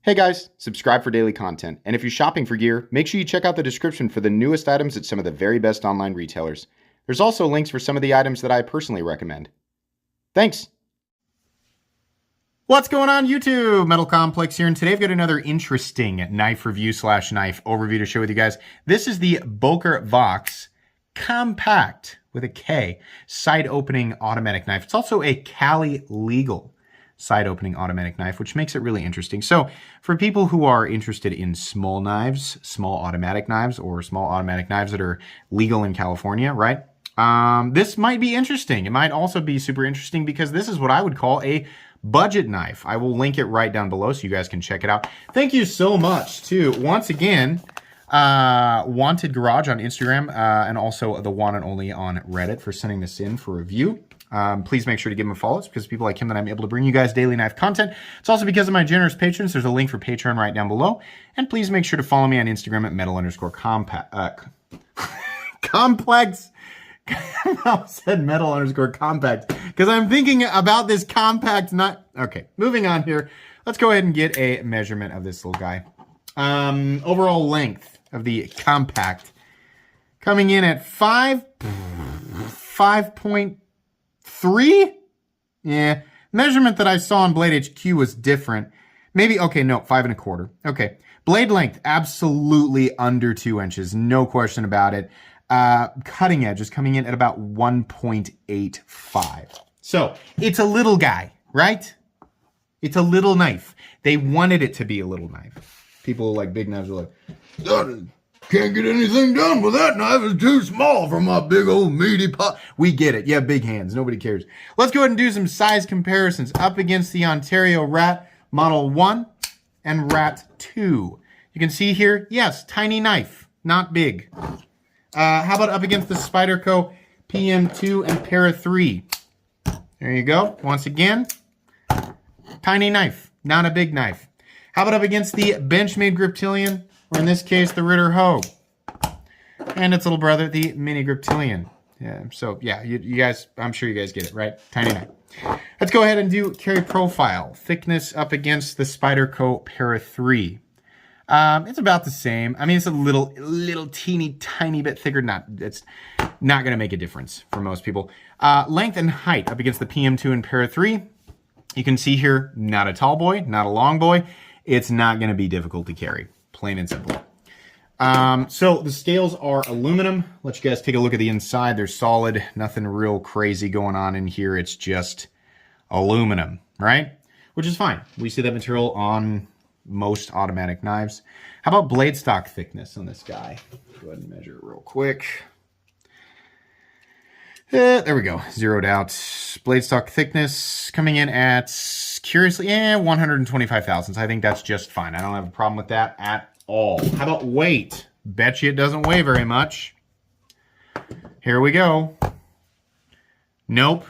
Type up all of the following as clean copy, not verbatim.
Hey guys, subscribe for daily content, and if you're shopping for gear, make sure you check out the description for the newest items at some of the very best online retailers. There's also links for some of the items that I personally recommend. Thanks! What's going on YouTube? Metal Complex here, and today I've got another interesting knife review / knife overview to share with you guys. This is the Boker Vox Kompakt with a K side opening automatic knife. It's also a Cali legal side opening automatic knife, which makes it really interesting. So for people who are interested in small knives, small automatic knives, or small automatic knives that are legal in California, right? This might be interesting. It might also be super interesting because this is what I would call a budget knife. I will link it right down below so you guys can check it out. Thank you so much to, once again, Wanted Garage on Instagram, and also the one and only on Reddit for sending this in for review. Please make sure to give him a follow. It's because of people like him that I'm able to bring you guys daily knife content. It's also because of my generous patrons. There's a link for Patreon right down below. And please make sure to follow me on Instagram at metal_compact. Complex. I said metal_compact because I'm thinking about this compact knife. Okay, moving on here. Let's go ahead and get a measurement of this little guy. Overall length of the Kompakt coming in at 5.3. Yeah, measurement that I saw on Blade HQ was different. Maybe, okay, no, 5 1/4. Okay, blade length, absolutely under 2 inches, no question about it. Cutting edge is coming in at about 1.85. So, it's a little guy, right? It's a little knife. They wanted it to be a little knife. People like big knives are like, can't get anything done with that knife. It's too small for my big old meaty pot. We get it. Yeah, big hands. Nobody cares. Let's go ahead and do some size comparisons up against the Ontario Rat Model 1 and Rat 2. You can see here, yes, tiny knife, not big. How about up against the Spyderco PM2 and Para 3? There you go. Once again, tiny knife, not a big knife. How about up against the Benchmade Griptilian, or in this case, the Ritter Hogue, and its little brother, the Mini Griptilian. Yeah, so yeah, you guys, I'm sure you guys get it, right? Tiny knife. Let's go ahead and do carry profile. Thickness up against the Spyderco Para 3. It's about the same. I mean, it's a little teeny tiny bit thicker. It's not going to make a difference for most people. Length and height up against the PM2 and Para 3. You can see here, not a tall boy, not a long boy. It's not going to be difficult to carry. Plain and simple. So the scales are aluminum. Let you guys take a look at the inside. They're solid. Nothing real crazy going on in here. It's just aluminum, right? Which is fine. We see that material on most automatic knives. How about blade stock thickness on this guy? Go ahead and measure it real quick. There we go. Zeroed out. Blade stock thickness coming in at, curiously, 125 thousandths. I think that's just fine. I don't have a problem with that at all. How about weight? Bet you it doesn't weigh very much. Here we go. Nope.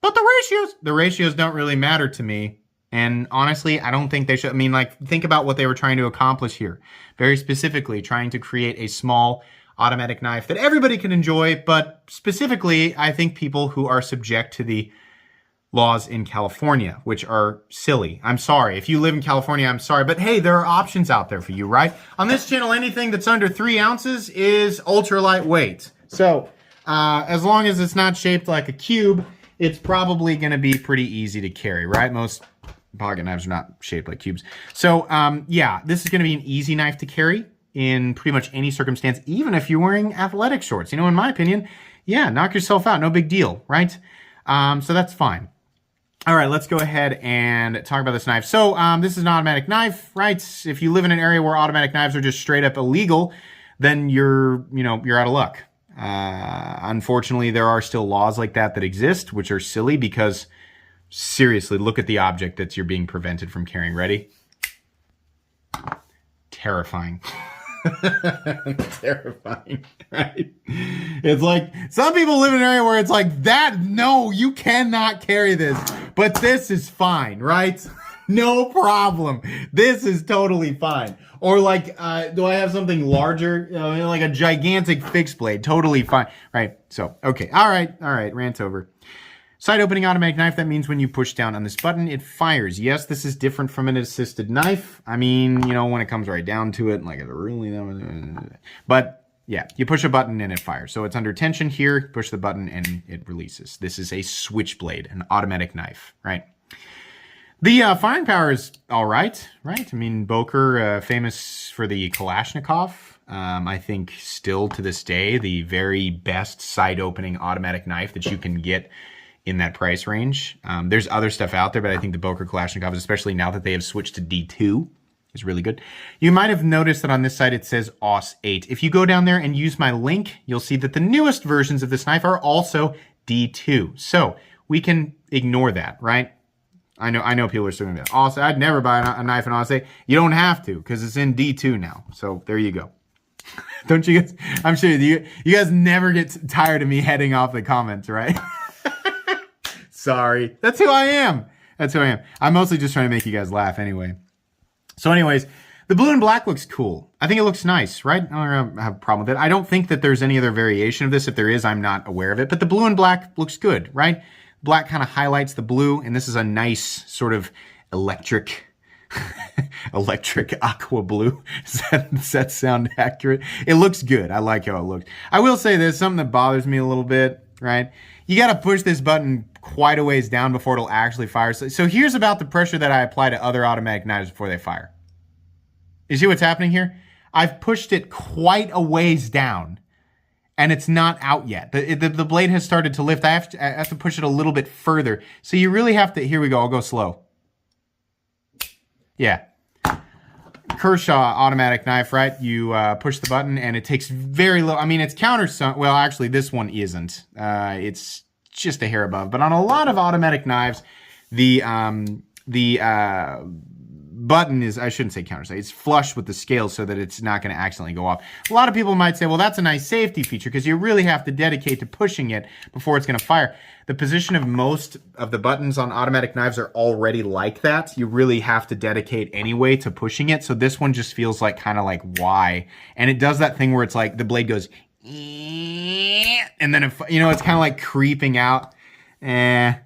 But the ratios don't really matter to me. And honestly, I don't think they should. I mean, like, think about what they were trying to accomplish here. Very specifically, trying to create a small automatic knife that everybody can enjoy, but specifically, I think people who are subject to the laws in California, which are silly. I'm sorry. If you live in California, I'm sorry. But hey, there are options out there for you, right? On this channel, anything that's under 3 ounces is ultra lightweight. So as long as it's not shaped like a cube, it's probably going to be pretty easy to carry, right? Most pocket knives are not shaped like cubes. So yeah, this is going to be an easy knife to carry in pretty much any circumstance, even if you're wearing athletic shorts. You know, in my opinion, yeah, knock yourself out. No big deal, right? So that's fine. All right, let's go ahead and talk about this knife. So this is an automatic knife, right? If you live in an area where automatic knives are just straight up illegal, then you're out of luck. Unfortunately, there are still laws like that exist, which are silly because, seriously, look at the object that you're being prevented from carrying. Ready? Terrifying. Terrifying, right? It's like, some people live in an area where it's like, that, no, you cannot carry this, but this is fine, right? No problem. This is totally fine. Or like, do I have something larger, like a gigantic fixed blade? Totally fine, right? So, okay, all right, rant over. Side opening automatic knife, that means when you push down on this button, it fires. Yes, this is different from an assisted knife. I mean, you know, when it comes right down to it, like it's really, but yeah, you push a button and it fires. So it's under tension here, push the button and it releases. This is a switchblade, an automatic knife, right? The firing power is all right? I mean, Boker, famous for the Kalashnikov. I think still to this day, the very best side opening automatic knife that you can get in that price range. There's other stuff out there, but I think the Boker Kalashnikov, especially now that they have switched to D2, is really good. You might have noticed that on this side it says AUS 8. If you go down there and use my link, you'll see that the newest versions of this knife are also D2. So we can ignore that, right? I know people are still going to be like, AUS, I'd never buy a knife in AUS 8. You don't have to, because it's in D2 now. So there you go. Don't you guys, I'm sure you guys never get tired of me heading off the comments, right? Sorry. That's who I am. I'm mostly just trying to make you guys laugh anyway. So anyways, the blue and black looks cool. I think it looks nice, right? I don't have a problem with it. I don't think that there's any other variation of this. If there is, I'm not aware of it. But the blue and black looks good, right? Black kind of highlights the blue, and this is a nice sort of electric aqua blue. Does that sound accurate? It looks good. I like how it looks. I will say there's something that bothers me a little bit, right? You got to push this button quite a ways down before it'll actually fire. So here's about the pressure that I apply to other automatic knives before they fire. You see what's happening here? I've pushed it quite a ways down, and it's not out yet. The blade has started to lift. I have to push it a little bit further. So you really have to, here we go, I'll go slow. Yeah. Kershaw automatic knife, right? You push the button and it takes very little. I mean, it's countersunk. Well, actually, this one isn't. It's just a hair above. But on a lot of automatic knives, the button is, I shouldn't say countersunk, it's flush with the scale so that it's not going to accidentally go off. A lot of people might say, well, that's a nice safety feature because you really have to dedicate to pushing it before it's going to fire. The position of most of the buttons on automatic knives are already like that. You really have to dedicate anyway to pushing it. So this one just feels like kind of like why. And it does that thing where it's like the blade goes, and then, it's kind of like creeping out. I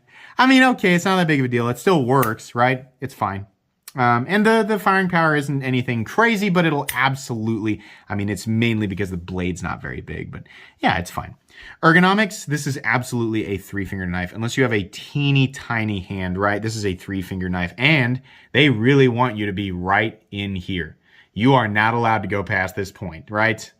mean, okay, it's not that big of a deal. It still works, right? It's fine. And the firing power isn't anything crazy, but it'll absolutely, I mean, it's mainly because the blade's not very big, but yeah, it's fine. Ergonomics, this is absolutely a 3-finger knife, unless you have a teeny tiny hand, right? This is a 3-finger knife, and they really want you to be right in here. You are not allowed to go past this point, right?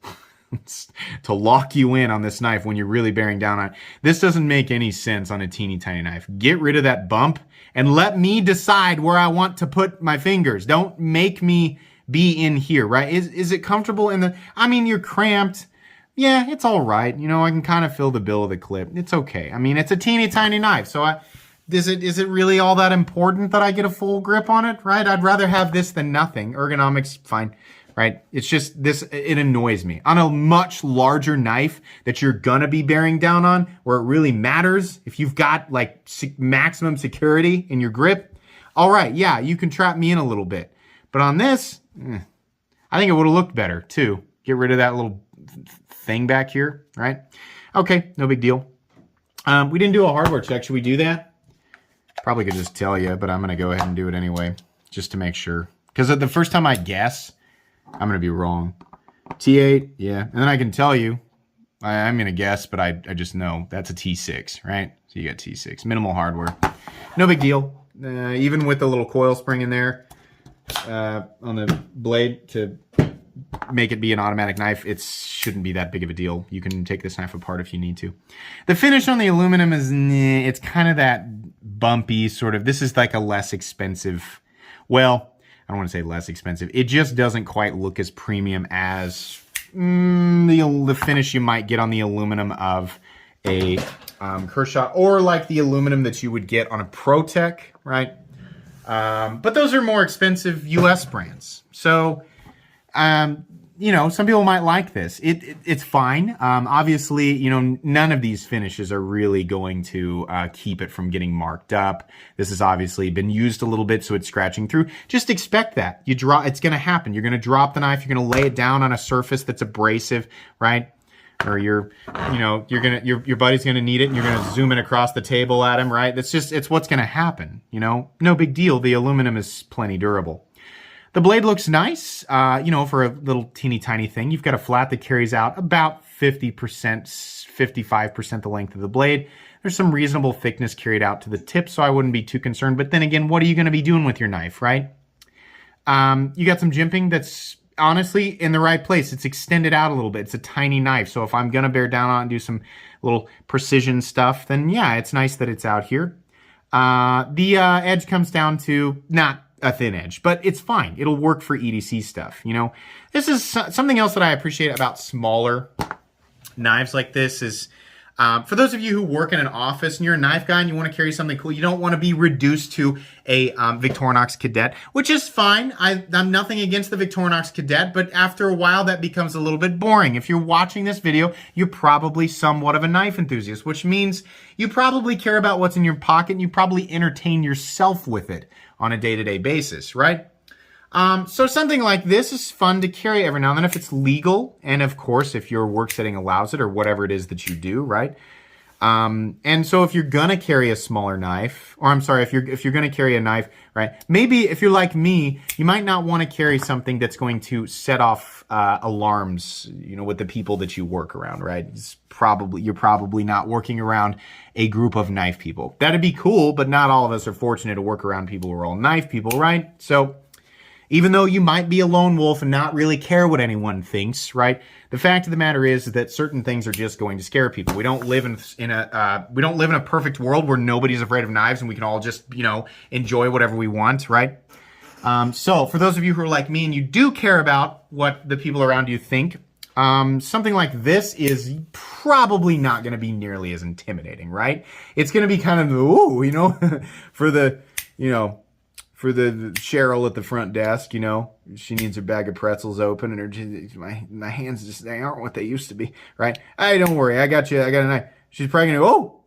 To lock you in on this knife when you're really bearing down on it. This doesn't make any sense on a teeny tiny knife. Get rid of that bump and let me decide where I want to put my fingers. Don't make me be in here, right? Is it comfortable in the, I mean, you're cramped. Yeah, it's all right. I can kind of feel the bill of the clip. It's okay. I mean, it's a teeny tiny knife. So is it really all that important that I get a full grip on it, right? I'd rather have this than nothing. Ergonomics, fine. Right? It's just this, it annoys me. On a much larger knife that you're gonna be bearing down on, where it really matters, if you've got like maximum security in your grip, all right, yeah, you can trap me in a little bit. But on this, I think it would have looked better too. Get rid of that little thing back here, right? Okay, no big deal. We didn't do a hardware check. Should we do that? Probably could just tell you, but I'm gonna go ahead and do it anyway, just to make sure. Because the first time I guess, I'm going to be wrong. T8, yeah. And then I can tell you, I'm going to guess, but I just know that's a T6, right? So you got T6. Minimal hardware. No big deal. Even with the little coil spring in there on the blade to make it be an automatic knife, it shouldn't be that big of a deal. You can take this knife apart if you need to. The finish on the aluminum is, it's kind of that bumpy sort of, this is like a less expensive, well, I don't want to say less expensive. It just doesn't quite look as premium as the finish you might get on the aluminum of a Kershaw, or like the aluminum that you would get on a ProTech, right? But those are more expensive US brands. So, some people might like this. It's fine. Obviously, none of these finishes are really going to keep it from getting marked up. This has obviously been used a little bit, so it's scratching through. Just expect that. It's going to happen. You're going to drop the knife. You're going to lay it down on a surface that's abrasive, right? or your buddy's gonna need it, and you're gonna zoom it across the table at him, right? It's what's gonna happen, No big deal. The aluminum is plenty durable. The blade looks nice, for a little teeny tiny thing. You've got a flat that carries out about 50%, 55% the length of the blade. There's some reasonable thickness carried out to the tip, so I wouldn't be too concerned. But then again, what are you going to be doing with your knife, right? You got some jimping that's honestly in the right place. It's extended out a little bit. It's a tiny knife, so if I'm going to bear down on it and do some little precision stuff, then yeah, it's nice that it's out here. The edge comes down to not a thin edge, but it's fine. It'll work for EDC stuff, This is something else that I appreciate about smaller knives like this is, for those of you who work in an office and you're a knife guy and you want to carry something cool, you don't want to be reduced to a Victorinox Cadet, which is fine. I'm nothing against the Victorinox Cadet, but after a while that becomes a little bit boring. If you're watching this video, you're probably somewhat of a knife enthusiast, which means you probably care about what's in your pocket and you probably entertain yourself with it on a day-to-day basis, right? So something like this is fun to carry every now and then if it's legal, and of course if your work setting allows it or whatever it is that you do, right? And so if you're gonna carry a smaller knife, or I'm sorry, if you're gonna carry a knife, right? Maybe if you're like me, you might not want to carry something that's going to set off alarms, with the people that you work around, right? You're probably not working around a group of knife people. That'd be cool, but not all of us are fortunate to work around people who are all knife people, right? So even though you might be a lone wolf and not really care what anyone thinks, right? The fact of the matter is that certain things are just going to scare people. We don't live in a perfect world where nobody's afraid of knives and we can all just, enjoy whatever we want, right? So for those of you who are like me and you do care about what the people around you think, something like this is probably not going to be nearly as intimidating, right? It's going to be kind of, for the Cheryl at the front desk, she needs her bag of pretzels open and my hands just, they aren't what they used to be, right? Hey, don't worry, I got you, I got a knife. She's probably gonna go,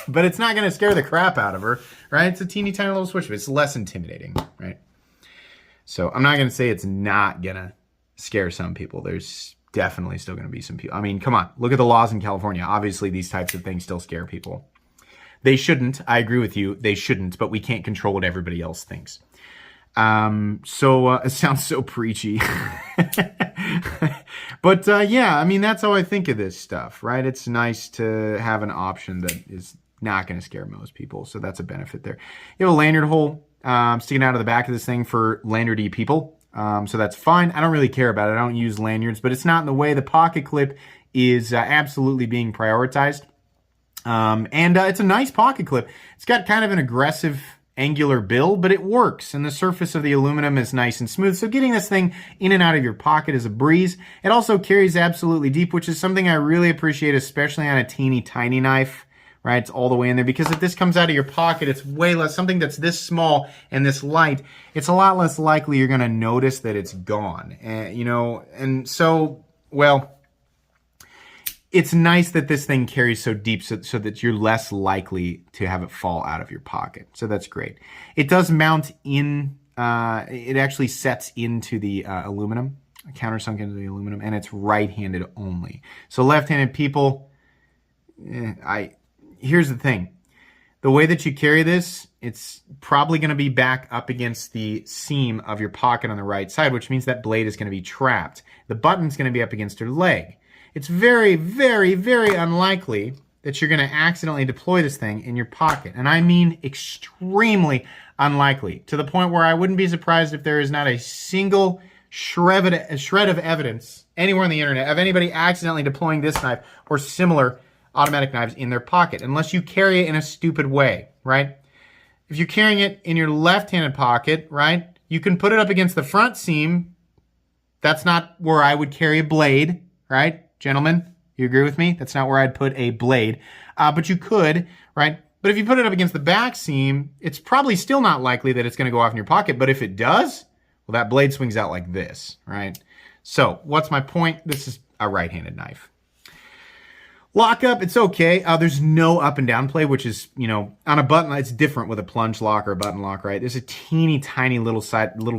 but it's not gonna scare the crap out of her, right? It's a teeny tiny little switch, but it's less intimidating, right? So I'm not gonna say it's not gonna scare some people. There's definitely still gonna be some people. I mean, come on, look at the laws in California. Obviously, these types of things still scare people. They shouldn't. I agree with you. They shouldn't, but we can't control what everybody else thinks. It sounds so preachy. But yeah, I mean, that's how I think of this stuff, right? It's nice to have an option that is not going to scare most people. So that's a benefit there. You have a lanyard hole sticking out of the back of this thing for lanyardy people. So that's fine. I don't really care about it. I don't use lanyards, but it's not in the way. The pocket clip is absolutely being prioritized. It's a nice pocket clip. It's got kind of an aggressive angular bill, but it works. And the surface of the aluminum is nice and smooth. So getting this thing in and out of your pocket is a breeze. It also carries absolutely deep, which is something I really appreciate, especially on a teeny tiny knife, right? It's all the way in there because if this comes out of your pocket, it's way less, something that's this small and this light, it's a lot less likely you're going to notice that it's gone. And so, well, it's nice that this thing carries so deep so that you're less likely to have it fall out of your pocket. So that's great. It does mount in, it actually sets into the aluminum, countersunk into the aluminum, and it's right-handed only. So left-handed people, here's the thing. The way that you carry this, it's probably going to be back up against the seam of your pocket on the right side, which means that blade is going to be trapped. The button's going to be up against your leg. It's very, very, very unlikely that you're going to accidentally deploy this thing in your pocket. And I mean extremely unlikely, to the point where I wouldn't be surprised if there is not a single shred of evidence anywhere on the internet of anybody accidentally deploying this knife or similar automatic knives in their pocket, unless you carry it in a stupid way, right? If you're carrying it in your left-handed pocket, right, you can put it up against the front seam. That's not where I would carry a blade, right? Gentlemen, you agree with me? That's not where I'd put a blade. But you could, right? But if you put it up against the back seam, it's probably still not likely that it's going to go off in your pocket. But if it does, well, that blade swings out like this, right? So what's my point? This is a right-handed knife. Lockup, it's okay. There's no up and down play, which is, on a button, it's different with a plunge lock or a button lock, right? There's a teeny tiny little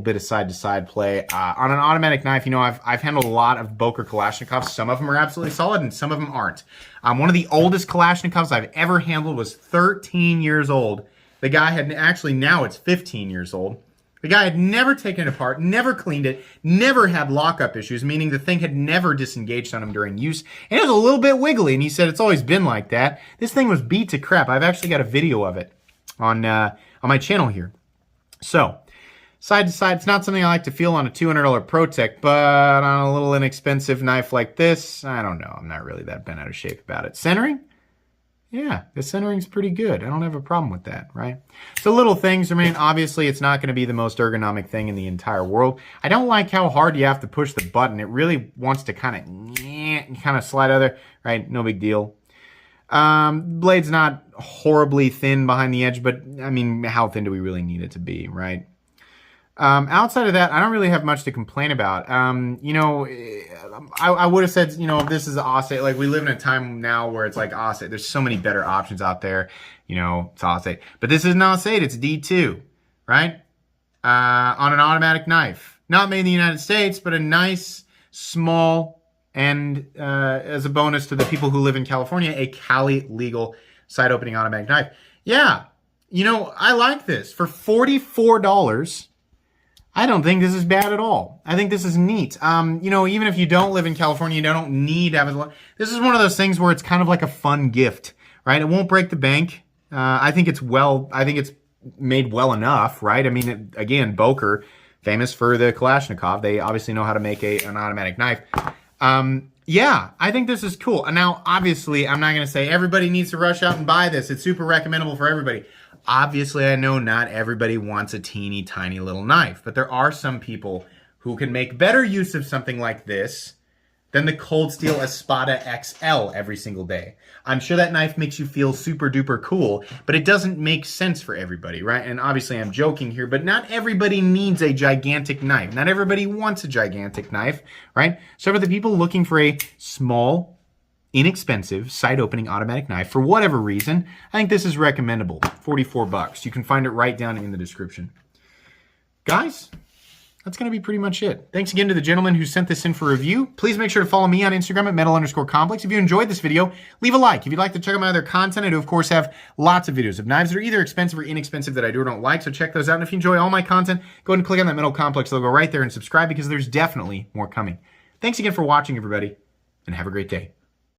bit of side to side play. On an automatic knife, I've handled a lot of Boker Kalashnikovs. Some of them are absolutely solid and some of them aren't. One of the oldest Kalashnikovs I've ever handled was 13 years old. The guy now it's 15 years old. The guy had never taken it apart, never cleaned it, never had lockup issues, meaning the thing had never disengaged on him during use. And it was a little bit wiggly, and he said it's always been like that. This thing was beat to crap. I've actually got a video of it on my channel here. So, side to side, it's not something I like to feel on a $200 ProTech, but on a little inexpensive knife like this, I don't know. I'm not really that bent out of shape about it. Centering? Yeah, the centering's pretty good. I don't have a problem with that, right? So little things. Obviously, it's not going to be the most ergonomic thing in the entire world. I don't like how hard you have to push the button. It really wants to kind of slide out there, right? No big deal. Blade's not horribly thin behind the edge, but, how thin do we really need it to be, right? Outside of that, I don't really have much to complain about. I would have said, this is Osate. Like, we live in a time now where it's like Osate. There's so many better options out there. It's Osate. But this isn't Osate. It's D2, right? On an automatic knife. Not made in the United States, but a nice, small, and as a bonus to the people who live in California, a Cali legal side opening automatic knife. Yeah, I like this. For $44, I don't think this is bad at all. I think this is neat. Even if you don't live in California, you don't need to have a... This is one of those things where it's kind of like a fun gift, right? It won't break the bank. I think it's made well enough, right? Again, Boker, famous for the Kalashnikov. They obviously know how to make an automatic knife. Yeah, I think this is cool. Now, obviously, I'm not going to say everybody needs to rush out and buy this. It's super recommendable for everybody. Obviously, I know not everybody wants a teeny tiny little knife, but there are some people who can make better use of something like this than the Cold Steel Espada XL every single day. I'm sure that knife makes you feel super duper cool, but it doesn't make sense for everybody, right? And obviously I'm joking here, but not everybody needs a gigantic knife. Not everybody wants a gigantic knife, right? So for the people looking for a small, inexpensive side opening automatic knife for whatever reason, I think this is recommendable. $44. You can find it right down in the description. Guys, that's going to be pretty much it. Thanks again to the gentleman who sent this in for review. Please make sure to follow me on Instagram at metal_complex. If you enjoyed this video, leave a like. If you'd like to check out my other content, I do, of course, have lots of videos of knives that are either expensive or inexpensive that I do or don't like, so check those out. And if you enjoy all my content, go ahead and click on that Metal Complex logo right there and subscribe because there's definitely more coming. Thanks again for watching, everybody, and have a great day.